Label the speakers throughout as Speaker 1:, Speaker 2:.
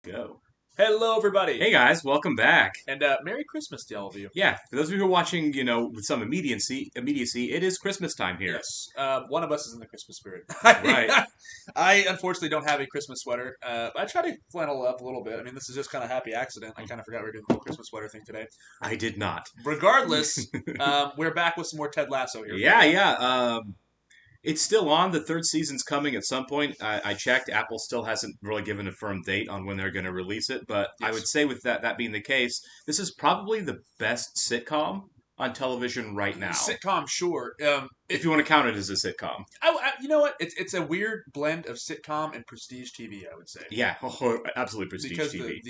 Speaker 1: Go.
Speaker 2: Hello, everybody.
Speaker 1: Hey guys, welcome back.
Speaker 2: And Merry Christmas to all of you.
Speaker 1: Yeah, for those of you who are watching, with some immediacy, it is Christmas time here.
Speaker 2: Yes. One of us is in the Christmas spirit.
Speaker 1: Right.
Speaker 2: I unfortunately don't have a Christmas sweater. I try to flannel up a little bit. I mean, this is just kind of happy accident. I kind of forgot we were doing the whole Christmas sweater thing today.
Speaker 1: I did not.
Speaker 2: Regardless, we're back with some more Ted Lasso here.
Speaker 1: Yeah. It's still on. The third season's coming at some point. I checked. Apple still hasn't really given a firm date on when they're going to release it. But I would say with that being the case, this is probably the best sitcom on television right now.
Speaker 2: Sitcom, sure.
Speaker 1: If you want to count it as a sitcom.
Speaker 2: You know what? It's a weird blend of sitcom and prestige TV, I would say.
Speaker 1: Yeah, absolutely prestige
Speaker 2: because
Speaker 1: TV.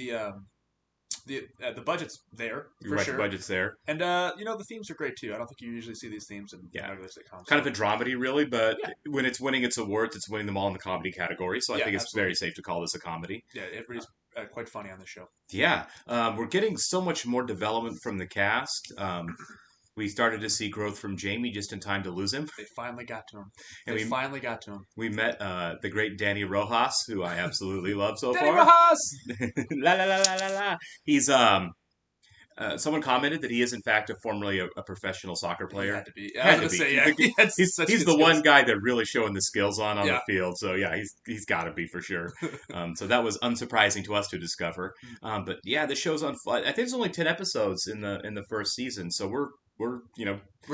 Speaker 2: The budget's there for
Speaker 1: Right,
Speaker 2: sure.
Speaker 1: the budget's there,
Speaker 2: and the themes are great too. I don't think you usually see these themes in regular sitcoms.
Speaker 1: Kind of a dramedy, really, but when it's winning its awards, it's winning them all in the comedy category. So I think it's very safe to call this a comedy.
Speaker 2: Yeah, everybody's quite funny on the show.
Speaker 1: Yeah, we're getting so much more development from the cast. We started to see growth from Jamie just in time to lose him.
Speaker 2: They finally got to him.
Speaker 1: We met the great Danny Rojas, who I absolutely love so
Speaker 2: Danny
Speaker 1: far.
Speaker 2: Rojas!
Speaker 1: La la la la la la. He's someone commented that he is in fact formerly a professional soccer player.
Speaker 2: He had to be. I was going to say, yeah.
Speaker 1: He's the one guy that really showing the skills on
Speaker 2: the
Speaker 1: field. So yeah, he's got to be for sure. So that was unsurprising to us to discover. But yeah, the show's on. I think there's only 10 episodes in the first season, so we're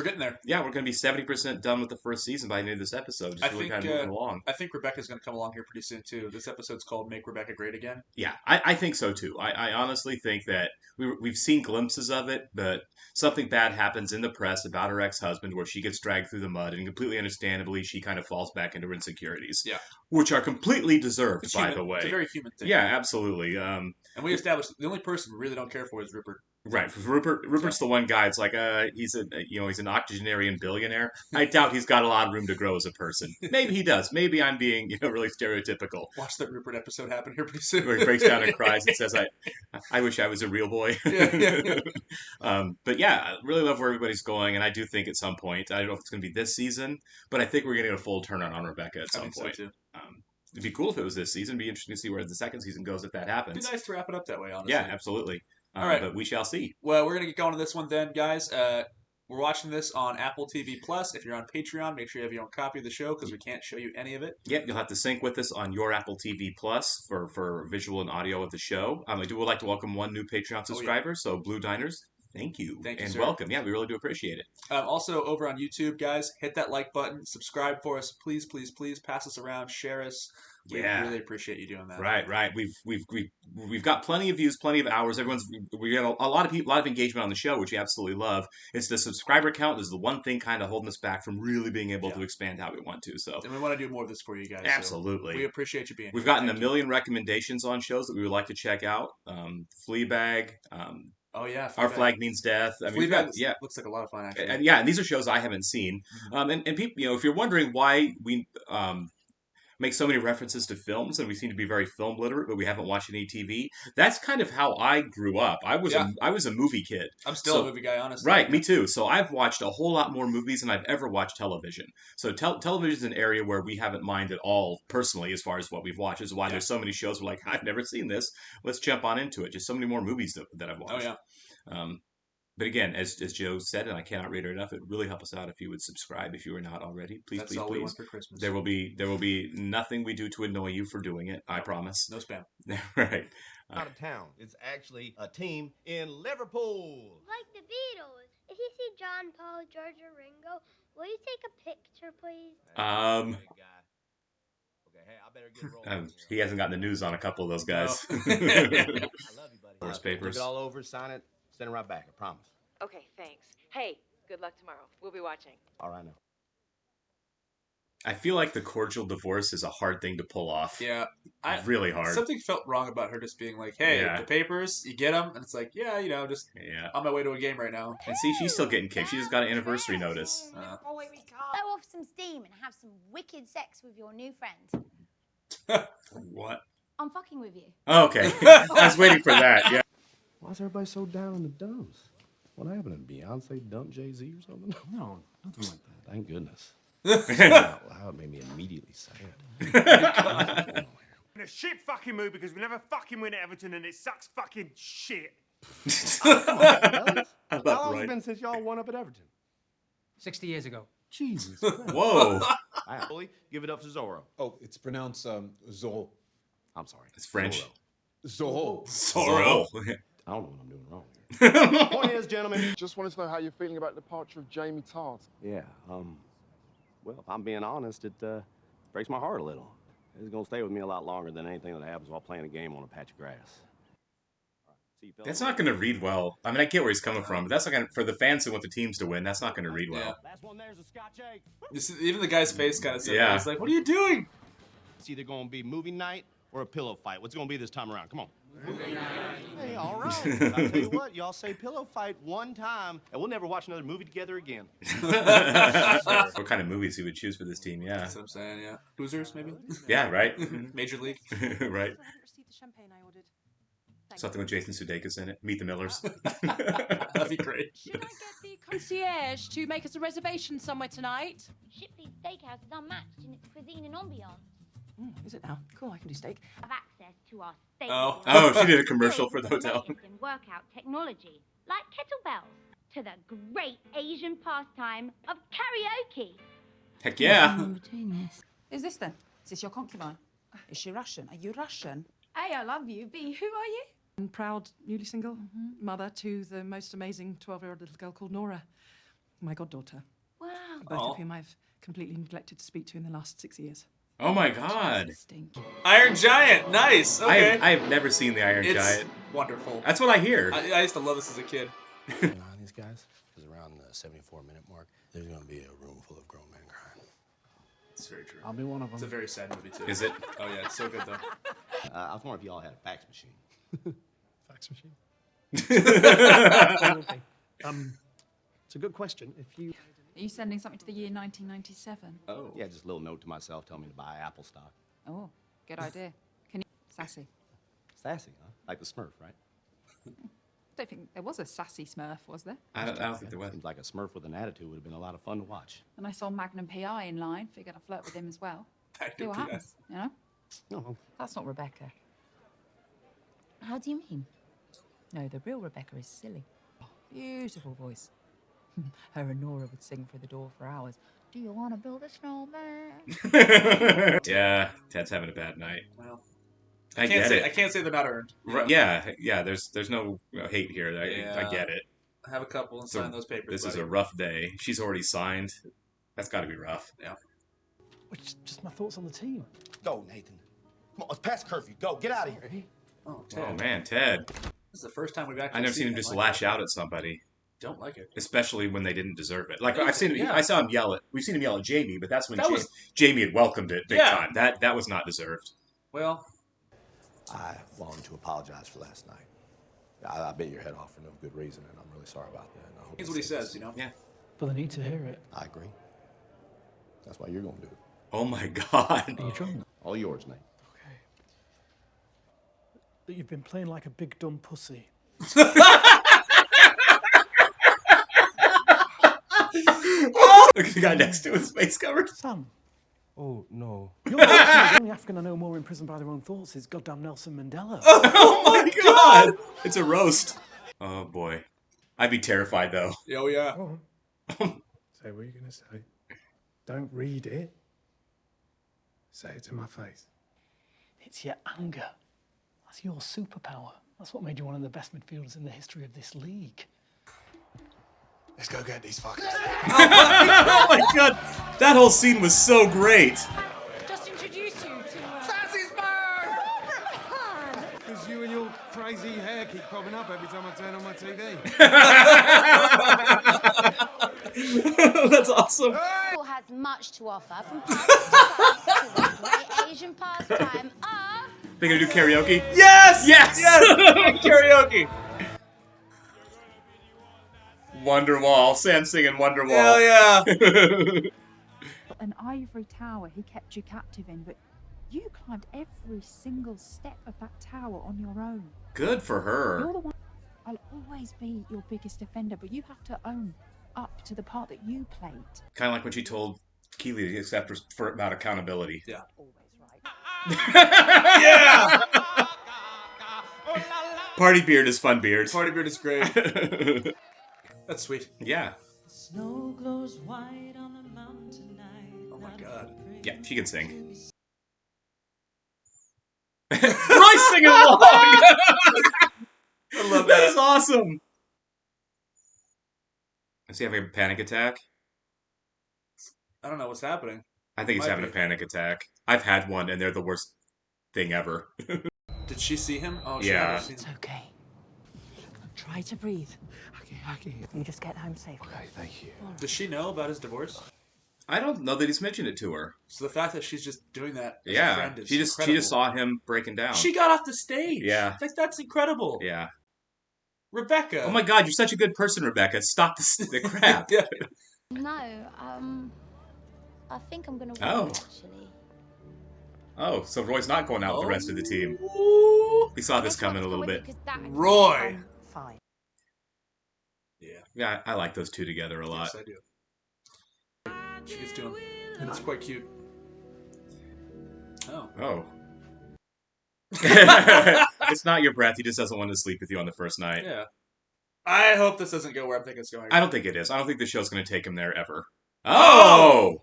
Speaker 2: getting there.
Speaker 1: Yeah, we're going to be 70% done with the first season by the end of this episode. Just really kind of moving along.
Speaker 2: I think Rebecca's going to come along here pretty soon too. This episode's called "Make Rebecca Great Again."
Speaker 1: Yeah, I think so too. I honestly think that we've seen glimpses of it, but something bad happens in the press about her ex-husband, where she gets dragged through the mud, and completely understandably, she kind of falls back into her insecurities.
Speaker 2: Yeah,
Speaker 1: which are completely deserved, by the way.
Speaker 2: It's a very human thing.
Speaker 1: Yeah, absolutely.
Speaker 2: And we established the only person we really don't care for is Rupert.
Speaker 1: Right, Rupert's the one guy. It's like he's an octogenarian billionaire. I doubt he's got a lot of room to grow as a person. Maybe he does. Maybe I'm being really stereotypical.
Speaker 2: Watch that Rupert episode happen here pretty soon.
Speaker 1: Where he breaks down and cries and says, "I wish I was a real boy."
Speaker 2: Yeah.
Speaker 1: But yeah, I really love where everybody's going, and I do think at some point, I don't know if it's going to be this season, but I think we're going to get a full turn on Rebecca at some point.
Speaker 2: So too.
Speaker 1: It'd be cool if it was this season. It'd be interesting to see where the second season goes if that happens.
Speaker 2: It'd be nice to wrap it up that way, honestly.
Speaker 1: Yeah, absolutely.
Speaker 2: All right.
Speaker 1: But we shall see.
Speaker 2: Well, we're going to get going to this one then, guys. We're watching this on Apple TV Plus. If you're on Patreon, make sure you have your own copy of the show because we can't show you any of it.
Speaker 1: Yep, you'll have to sync with us on your Apple TV Plus for visual and audio of the show. I would like to welcome one new Patreon subscriber, so Blue Diners. Thank you. And
Speaker 2: sir.
Speaker 1: Welcome. Yeah, we really do appreciate it.
Speaker 2: Also, over on YouTube, guys, hit that like button, subscribe for us. Please, please, please pass us around, share us. We really appreciate you doing that.
Speaker 1: Right. We've got plenty of views, plenty of hours. We got a lot of people, a lot of engagement on the show, which we absolutely love. It's the subscriber count is the one thing kind of holding us back from really being able to expand how we want to. So,
Speaker 2: and we want to do more of this for you guys.
Speaker 1: Absolutely,
Speaker 2: so we appreciate you being.
Speaker 1: We've gotten a million recommendations on shows that we would like to check out. Fleabag.
Speaker 2: Oh yeah,
Speaker 1: Our Flag Means Death. I mean,
Speaker 2: looks like a lot of fun actually.
Speaker 1: And these are shows I haven't seen. And people, if you're wondering why we make so many references to films and we seem to be very film literate, but we haven't watched any TV. That's kind of how I grew up. I was a movie kid.
Speaker 2: I'm still a movie guy, honestly.
Speaker 1: Right, me too. So I've watched a whole lot more movies than I've ever watched television. So television is an area where we haven't minded all personally as far as what we've watched. Is why there's so many shows we're like, I've never seen this. Let's jump on into it. Just so many more movies that I've watched.
Speaker 2: Oh yeah.
Speaker 1: But again, as Joe said, and I cannot reiterate enough, it would really help us out if you would subscribe if you are not already. Please,
Speaker 2: That's
Speaker 1: please,
Speaker 2: all
Speaker 1: please.
Speaker 2: We want for Christmas.
Speaker 1: There will be nothing we do to annoy you for doing it. I promise.
Speaker 2: No spam.
Speaker 1: Right.
Speaker 3: Out of town. It's actually a team in Liverpool.
Speaker 4: Like the Beatles. If you see John, Paul, George, or Ringo, will you take a picture, please?
Speaker 3: Okay, hey, I better get rolling.
Speaker 1: He hasn't gotten the news on a couple of those guys.
Speaker 3: No. I love you, buddy.
Speaker 1: Force papers.
Speaker 3: Look it all over, sign it, send it right back. I promise.
Speaker 5: Okay, thanks. Hey, good luck tomorrow. We'll be watching.
Speaker 3: All right, now.
Speaker 1: I feel like the cordial divorce is a hard thing to pull off.
Speaker 2: Yeah.
Speaker 1: Really hard.
Speaker 2: Something felt wrong about her just being like, hey, the papers, you get them? And it's like, just on my way to a game right now.
Speaker 1: And see, she's still getting kicked. She just got an anniversary notice.
Speaker 6: Blow off some steam and have some wicked sex with your new friend.
Speaker 1: What?
Speaker 6: I'm fucking with you.
Speaker 1: Oh, okay. I was waiting for that, yeah.
Speaker 3: Why is everybody so down in the dumps? What happened? Did Beyonce dump Jay-Z or something?
Speaker 7: No, nothing like that.
Speaker 3: Thank goodness. Wow, it made me immediately sad.
Speaker 7: In a shit fucking mood because we never fucking win at Everton and it sucks fucking shit.
Speaker 3: How
Speaker 1: I love
Speaker 3: long has
Speaker 1: Roy.
Speaker 3: it been since y'all won up at Everton?
Speaker 8: 60 years ago.
Speaker 3: Jesus.
Speaker 1: Whoa.
Speaker 3: Wow. Give it up to Zorro.
Speaker 9: Oh, it's pronounced Zorro.
Speaker 3: I'm sorry.
Speaker 1: It's French.
Speaker 9: Zorro.
Speaker 1: Zorro.
Speaker 3: I don't know what I'm doing wrong here. Point is, gentlemen.
Speaker 10: Just wanted to know how you're feeling about the departure of Jamie Tart.
Speaker 3: Yeah, well, if I'm being honest, it breaks my heart a little. It's gonna stay with me a lot longer than anything that happens while playing a game on a patch of grass. See you, fellas.
Speaker 1: That's not going to read well. I mean, I get where he's coming from, but that's not going to, for the fans who want the teams to win, that's not going to read well.
Speaker 3: Last one there's a Scotch egg.
Speaker 2: Even the guy's face kind of said,
Speaker 1: Yeah.
Speaker 2: he's like, "What are you doing?"
Speaker 3: It's either gonna be movie night or a pillow fight. What's it gonna be this time around? Come on. Movie night. Hey, all right. I'll tell you what, y'all say pillow fight one time, and we'll never watch another movie together again.
Speaker 1: What kind of movies he would choose for this team, yeah.
Speaker 2: That's what I'm saying. Yeah, Hoosiers maybe.
Speaker 1: Yeah, right?
Speaker 2: Major League.
Speaker 1: Right.
Speaker 5: I haven't received the champagne I ordered.
Speaker 1: Something with Jason Sudeikis in it. Meet the Millers.
Speaker 2: That'd be great.
Speaker 5: Should I get the concierge to make us a reservation somewhere tonight?
Speaker 4: Shipley's Steakhouse is unmatched in its cuisine and ambiance.
Speaker 5: Is it now? Cool, I can do steak.
Speaker 4: Have access to our steak.
Speaker 2: Oh.
Speaker 1: Oh, she did a commercial for the hotel.
Speaker 4: In workout technology, like kettlebells, to the great Asian pastime of karaoke.
Speaker 1: Heck yeah.
Speaker 5: Who's this then? Is this your concubine? Is she Russian? Are you Russian?
Speaker 6: A, I love you. B, who are you?
Speaker 11: I'm proud, newly single mother to the most amazing 12-year-old little girl called Nora, my goddaughter,
Speaker 6: Wow.
Speaker 11: both
Speaker 2: Oh.
Speaker 11: of whom I've completely neglected to speak to in the last 6 years.
Speaker 1: Oh my god.
Speaker 11: Stinky.
Speaker 2: Iron Giant. Nice. Okay.
Speaker 1: I have never seen the Iron
Speaker 2: It's
Speaker 1: Giant.
Speaker 2: wonderful.
Speaker 1: That's what I hear.
Speaker 2: I used to love this as a kid.
Speaker 3: On these guys, because around the 74-minute mark, there's gonna be a room full of grown men crying.
Speaker 2: It's very true.
Speaker 3: I'll be one of
Speaker 2: It's a very sad movie too.
Speaker 1: Is it?
Speaker 2: Oh yeah, it's so good though.
Speaker 3: I was wondering if y'all had a fax machine.
Speaker 12: Fax machine. It's a good question. If you
Speaker 5: Are you sending something to the year 1997?
Speaker 2: Oh.
Speaker 3: Yeah, just a little note to myself telling me to buy Apple stock.
Speaker 5: Oh, good idea. Can you... Sassy.
Speaker 3: Sassy, huh? Like the Smurf, right?
Speaker 5: I don't think there was a sassy Smurf, was there?
Speaker 1: I don't think there was.
Speaker 3: Seems like a Smurf with an attitude would have been a lot of fun to watch.
Speaker 5: And I saw Magnum PI in line. Figured I'd flirt with him as well. See
Speaker 2: Magnum
Speaker 5: what
Speaker 2: PI.
Speaker 5: happens, you know?
Speaker 3: No.
Speaker 5: That's not Rebecca. How do you mean? No, the real Rebecca is silly. Beautiful voice. Her and Nora would sing through the door for hours. Do you want to build a snowman?
Speaker 1: Yeah, Ted's having a bad night.
Speaker 2: Well,
Speaker 1: I get it.
Speaker 2: I can't say they're not earned.
Speaker 1: Right, yeah. There's no hate here. I get it.
Speaker 2: Have a couple and sign those papers.
Speaker 1: This is
Speaker 2: buddy.
Speaker 1: a rough day. She's already signed. That's got to be rough.
Speaker 2: Yeah.
Speaker 12: just my thoughts on the team.
Speaker 3: Go, Nathan. Come on, it's past curfew. Go, get out of here.
Speaker 2: Oh, Ted.
Speaker 1: Oh man, Ted.
Speaker 2: This is the first time we've actually.
Speaker 1: I never seen him just lash out at somebody,
Speaker 2: Don't like it.
Speaker 1: especially when they didn't deserve it. Like
Speaker 2: Yeah,
Speaker 1: I've seen him.
Speaker 2: yeah.
Speaker 1: I saw him yell at. We've seen him yell at Jamie, but that's when
Speaker 2: That was-
Speaker 1: Jamie had welcomed it big
Speaker 2: Yeah.
Speaker 1: time. That was not deserved.
Speaker 2: Well,
Speaker 3: I wanted to apologize for last night. I bit your head off for no good reason, and I'm really sorry about that. And I hope
Speaker 2: here's what he says. You know.
Speaker 1: Yeah.
Speaker 12: But I need to hear it.
Speaker 3: I agree. That's why you're going to do it.
Speaker 1: Oh my god.
Speaker 12: Are you drunk?
Speaker 3: All yours, Nate.
Speaker 12: Okay. That you've been playing like a big dumb pussy.
Speaker 1: Look at the guy next to his face covered.
Speaker 12: Sam,
Speaker 3: Oh, no.
Speaker 12: you're the only African I know more imprisoned by their own thoughts is goddamn Nelson Mandela.
Speaker 1: Oh my god. It's a roast. Oh boy. I'd be terrified though.
Speaker 2: Oh yeah.
Speaker 12: Go on. Say what you're going to say. Don't read it. Say it to my face. It's your anger. That's your superpower. That's what made you one of the best midfielders in the history of this league. Let's go get these fuckers.
Speaker 1: Oh my god. That whole scene was so great.
Speaker 5: Just introduce you to...
Speaker 9: Because you and your crazy hair keep popping up every time I turn on my TV.
Speaker 1: That's awesome.
Speaker 6: Has much to offer from pubs to clubs to the great Asian pastime of...
Speaker 1: They gonna do karaoke?
Speaker 2: Yes.
Speaker 1: Yes!
Speaker 2: Yes. Karaoke.
Speaker 1: Wonderwall. Sam singing Wonderwall.
Speaker 2: Hell yeah.
Speaker 5: An ivory tower he kept you captive in, but you climbed every single step of that tower on your own.
Speaker 1: Good for her.
Speaker 5: You're the one. I'll always be your biggest defender, but you have to own up to the part that you played.
Speaker 1: Kind of like when she told Keeley to accept for about accountability.
Speaker 2: Yeah.
Speaker 5: Always right.
Speaker 2: Yeah!
Speaker 1: Party beard is fun beard.
Speaker 2: Party beard is great. That's sweet.
Speaker 1: Yeah.
Speaker 13: Snow glows white on the mountain tonight.
Speaker 2: Oh my god.
Speaker 1: Yeah, she can sing. Roy's singing along!
Speaker 2: I love
Speaker 1: That is awesome! Is he having a panic attack?
Speaker 2: I don't know what's happening.
Speaker 1: I think he's
Speaker 2: Might
Speaker 1: having
Speaker 2: be.
Speaker 1: a panic attack. I've had one, and they're the worst thing ever.
Speaker 2: Did she see him? Oh, she
Speaker 1: Yeah.
Speaker 2: never seen him.
Speaker 5: Okay. Try to breathe.
Speaker 12: Okay.
Speaker 5: You just get home safe.
Speaker 12: Okay, thank you.
Speaker 2: Does she know about his divorce?
Speaker 1: I don't know that he's mentioned it to her.
Speaker 2: So the fact that she's just doing that as a
Speaker 1: Yeah,
Speaker 2: friend is
Speaker 1: she
Speaker 2: incredible.
Speaker 1: just saw him breaking down.
Speaker 2: She got off the stage.
Speaker 1: Yeah.
Speaker 2: Like, that's incredible.
Speaker 1: Yeah.
Speaker 2: Rebecca.
Speaker 1: Oh my God, you're such a good person, Rebecca. Stop the crap.
Speaker 2: Yeah.
Speaker 6: No, I think I'm gonna win,
Speaker 1: Oh.
Speaker 6: actually.
Speaker 1: Oh, so Roy's not going out with the rest of the team. We saw this coming a little bit.
Speaker 2: Roy.
Speaker 5: Fine.
Speaker 2: Yeah.
Speaker 1: Yeah, I like those two together a lot.
Speaker 2: Yes, I do. She gets to him, and it's quite cute. Oh.
Speaker 1: Oh. It's not your breath. He just doesn't want to sleep with you on the first night.
Speaker 2: Yeah. I hope this doesn't go where I'm thinking it's going.
Speaker 1: I don't think it is. I don't think the show's going to take him there ever. Oh!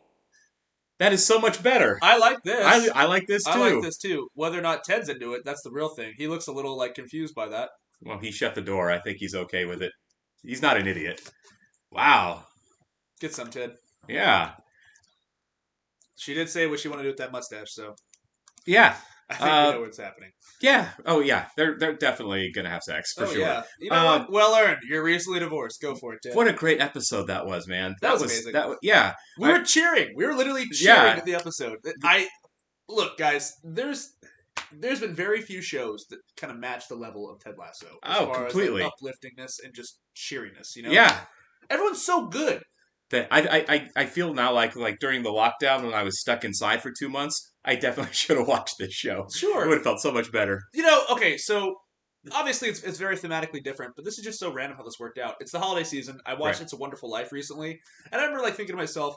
Speaker 1: That is so much better.
Speaker 2: I like this.
Speaker 1: I like this too.
Speaker 2: I like this too. Whether or not Ted's into it, that's the real thing. He looks a little like confused by that.
Speaker 1: Well, he shut the door. I think he's okay with it. He's not an idiot. Wow.
Speaker 2: Get some, Ted.
Speaker 1: Yeah.
Speaker 2: She did say what she wanted to do with that mustache, so
Speaker 1: Yeah.
Speaker 2: I think we know what's happening.
Speaker 1: Yeah. Oh, yeah. They're definitely going to have sex, for sure.
Speaker 2: Yeah. You know what? Well earned. You're recently divorced. Go for it, Ted.
Speaker 1: What a great episode that was, man.
Speaker 2: That was amazing.
Speaker 1: Yeah.
Speaker 2: We were cheering. We were literally cheering
Speaker 1: Yeah.
Speaker 2: at the episode. Look, guys. There's been very few shows that kind of match the level of Ted Lasso. As
Speaker 1: Oh,
Speaker 2: far
Speaker 1: completely.
Speaker 2: As, like, upliftingness and just cheeriness. You know.
Speaker 1: Yeah.
Speaker 2: Everyone's so good.
Speaker 1: That I feel now like during the lockdown when I was stuck inside for 2 months, I definitely should have watched this show.
Speaker 2: Sure.
Speaker 1: It would have felt so much better.
Speaker 2: You know, okay, so obviously it's very thematically different, but this is just so random how this worked out. It's the holiday season. I watched
Speaker 1: Right.
Speaker 2: It's a Wonderful Life recently, and I remember like thinking to myself,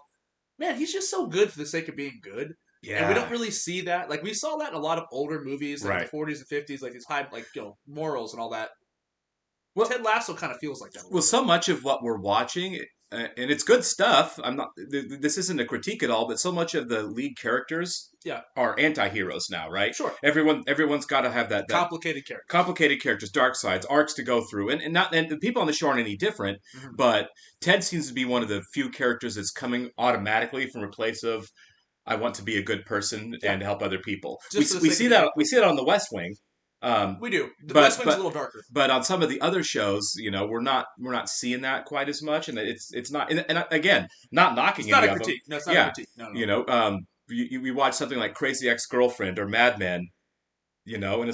Speaker 2: man, he's just so good for the sake of being good.
Speaker 1: Yeah.
Speaker 2: And we don't really see that. Like we saw that in a lot of older movies, like
Speaker 1: Right.
Speaker 2: the 40s and 50s, like these high, like, you know, morals and all that. Well, Ted Lasso kind of feels like that.
Speaker 1: Well, so much of what we're watching, and it's good stuff. I'm not. This isn't a critique at all, but so much of the lead characters,
Speaker 2: Yeah.
Speaker 1: are anti-heroes now, right?
Speaker 2: Sure.
Speaker 1: Everyone's got to have that
Speaker 2: Complicated
Speaker 1: characters, dark sides, arcs to go through, and the people on the show aren't any different.
Speaker 2: Mhm.
Speaker 1: But Ted seems to be one of the few characters that's coming automatically from a place of I want to be a good person and help other people.
Speaker 2: Just for the
Speaker 1: We
Speaker 2: sake
Speaker 1: see
Speaker 2: of
Speaker 1: that
Speaker 2: being
Speaker 1: we see it on The West Wing.
Speaker 2: We do. The West Wing's a little darker.
Speaker 1: But on some of the other shows, you know, we're not seeing that quite as much, and it's not. And again, not knocking.
Speaker 2: It's not
Speaker 1: any
Speaker 2: a
Speaker 1: of them.
Speaker 2: critique. No, it's not
Speaker 1: Yeah.
Speaker 2: a critique. No.
Speaker 1: You know, we watch something like Crazy Ex-Girlfriend or Mad Men, you know, and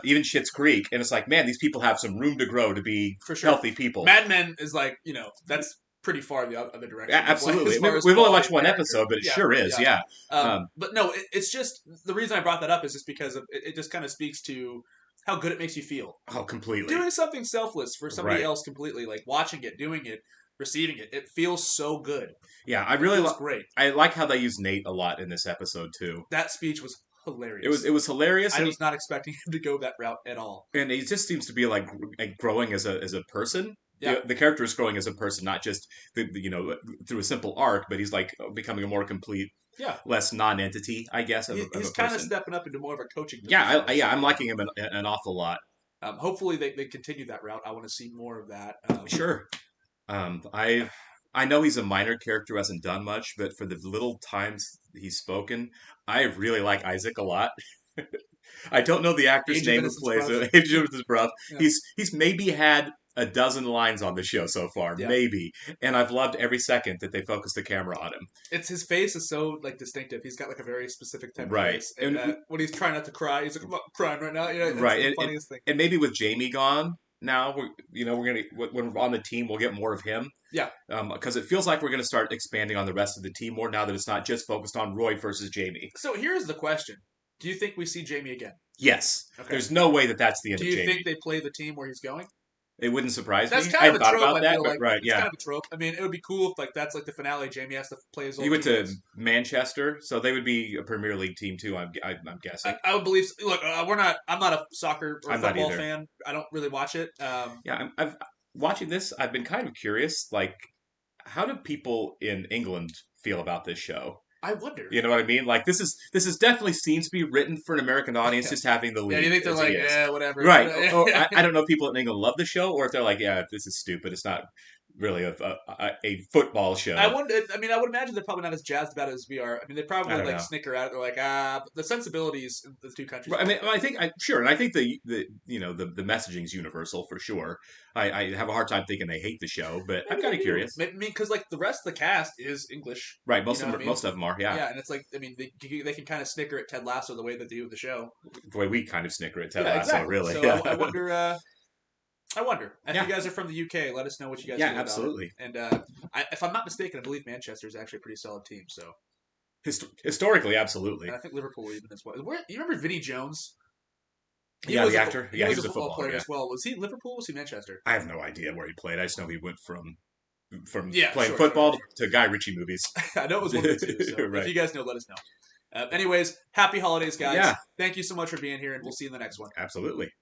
Speaker 1: even Schitt's Creek, and it's like, man, these people have some room to grow to be
Speaker 2: For sure.
Speaker 1: healthy people.
Speaker 2: Mad Men is like, you know, that's pretty far the other direction.
Speaker 1: Yeah, absolutely.
Speaker 2: As far as
Speaker 1: We've only
Speaker 2: quality
Speaker 1: watched one
Speaker 2: of character.
Speaker 1: episode, but it sure is. Yeah.
Speaker 2: But no, it's just the reason I brought that up is just because it just kind of speaks to how good it makes you feel.
Speaker 1: Oh, completely.
Speaker 2: Doing something selfless for somebody
Speaker 1: Right.
Speaker 2: else completely, like watching it, doing it, receiving it, it feels so good.
Speaker 1: Yeah, I really
Speaker 2: feels great.
Speaker 1: I like how they use Nate a lot in this episode too.
Speaker 2: That speech was hilarious.
Speaker 1: It was hilarious.
Speaker 2: I
Speaker 1: and
Speaker 2: was not expecting him to go that route at all.
Speaker 1: And he just seems to be like growing as a person.
Speaker 2: Yeah.
Speaker 1: The character is growing as a person, not just through a simple arc, but he's like becoming a more complete,
Speaker 2: Yeah.
Speaker 1: less non-entity, I guess. Of
Speaker 2: He's
Speaker 1: a
Speaker 2: kind of
Speaker 1: person.
Speaker 2: stepping up into more of a coaching.
Speaker 1: Yeah,
Speaker 2: position.
Speaker 1: I'm liking him an awful lot.
Speaker 2: Hopefully they continue that route. I want to see more of that.
Speaker 1: Sure. I know he's a minor character who hasn't done much, but for the little times he's spoken, I really like Isaac a lot. I don't know the actor's
Speaker 2: Age of
Speaker 1: name who
Speaker 2: Innocence
Speaker 1: plays
Speaker 2: Bruv.
Speaker 1: it. Age of Innocence Bruv.
Speaker 2: Yeah.
Speaker 1: He's maybe had a dozen lines on the show so far,
Speaker 2: Yeah.
Speaker 1: maybe, and I've loved every second that they focused the camera on him.
Speaker 2: It's his face is so like distinctive. He's got like a very specific type
Speaker 1: Right.
Speaker 2: of face. And when he's trying not to cry, he's like, I'm not crying right now. You know, it's
Speaker 1: Right,
Speaker 2: the funniest thing.
Speaker 1: and maybe with Jamie gone now, we're gonna when we're on the team, we'll get more of him.
Speaker 2: Yeah.
Speaker 1: Because it feels like we're gonna start expanding on the rest of the team more now that it's not just focused on Roy versus Jamie.
Speaker 2: So here's the question: do you think we see Jamie again?
Speaker 1: Yes.
Speaker 2: Okay.
Speaker 1: There's no way that's the end
Speaker 2: Do
Speaker 1: of
Speaker 2: you
Speaker 1: Jamie.
Speaker 2: think they play the team where he's going?
Speaker 1: It wouldn't surprise
Speaker 2: That's
Speaker 1: me.
Speaker 2: kind
Speaker 1: I
Speaker 2: of a
Speaker 1: hadn't thought
Speaker 2: trope.
Speaker 1: about
Speaker 2: I
Speaker 1: that,
Speaker 2: feel
Speaker 1: but
Speaker 2: like
Speaker 1: right,
Speaker 2: it's
Speaker 1: yeah.
Speaker 2: kind of a trope. I mean, it would be cool if like that's like the finale. Jamie has to play his old
Speaker 1: He went to
Speaker 2: teammates.
Speaker 1: Manchester, so they would be a Premier League team too. I'm guessing.
Speaker 2: I would believe. Look, we're not. I'm not a soccer or
Speaker 1: I'm not
Speaker 2: football
Speaker 1: either.
Speaker 2: fan. I don't really watch it.
Speaker 1: Yeah, I've watching this. I've been kind of curious. Like, how do people in England feel about this show?
Speaker 2: I wonder.
Speaker 1: You know what I mean? Like, this is definitely seems to be written for an American audience, just having the lead.
Speaker 2: Yeah, you think they're
Speaker 1: as
Speaker 2: like,
Speaker 1: he is.
Speaker 2: yeah, whatever,
Speaker 1: Right? I don't know if people in England love the show, or if they're like, yeah, this is stupid. It's not really a football show.
Speaker 2: I wonder. I mean, I would imagine they're probably not as jazzed about it as we are. I mean, they
Speaker 1: I
Speaker 2: probably
Speaker 1: don't
Speaker 2: like
Speaker 1: know.
Speaker 2: snicker at it. They're like, the sensibilities in the two countries.
Speaker 1: Right, I mean, I think sure, and I think the the messaging is universal for sure. I have a hard time thinking they hate the show, but I'm kind of curious.
Speaker 2: I mean, because like the rest of the cast is English,
Speaker 1: Right, most
Speaker 2: you know
Speaker 1: of
Speaker 2: what I
Speaker 1: them,
Speaker 2: mean?
Speaker 1: most of them are, yeah.
Speaker 2: Yeah, and it's like, I mean, they can kind of snicker at Ted Lasso the way that they do with the show.
Speaker 1: The way we kind of snicker at Ted
Speaker 2: Yeah,
Speaker 1: Lasso,
Speaker 2: exactly.
Speaker 1: really.
Speaker 2: So
Speaker 1: Yeah.
Speaker 2: I wonder. I wonder. If
Speaker 1: Yeah.
Speaker 2: you guys are from the UK, let us know what you guys
Speaker 1: Yeah,
Speaker 2: feel about
Speaker 1: absolutely.
Speaker 2: it. And if I'm not mistaken, I believe Manchester is actually a pretty solid team. So
Speaker 1: Historically, absolutely.
Speaker 2: and I think Liverpool even as well. You remember Vinnie Jones?
Speaker 1: Yeah,
Speaker 2: was
Speaker 1: the
Speaker 2: a-
Speaker 1: actor.
Speaker 2: He
Speaker 1: Yeah,
Speaker 2: was a football player
Speaker 1: yeah.
Speaker 2: as well. Was he Liverpool? Or was he Manchester?
Speaker 1: I have no idea where he played. I just know he went from
Speaker 2: Yeah,
Speaker 1: playing
Speaker 2: sure,
Speaker 1: football to Guy Ritchie movies.
Speaker 2: I know it was one of the two. So
Speaker 1: Right.
Speaker 2: if you guys know, let us know. Anyways, happy holidays, guys.
Speaker 1: Yeah.
Speaker 2: Thank you so much for being here, and we'll see you in the next one.
Speaker 1: Absolutely.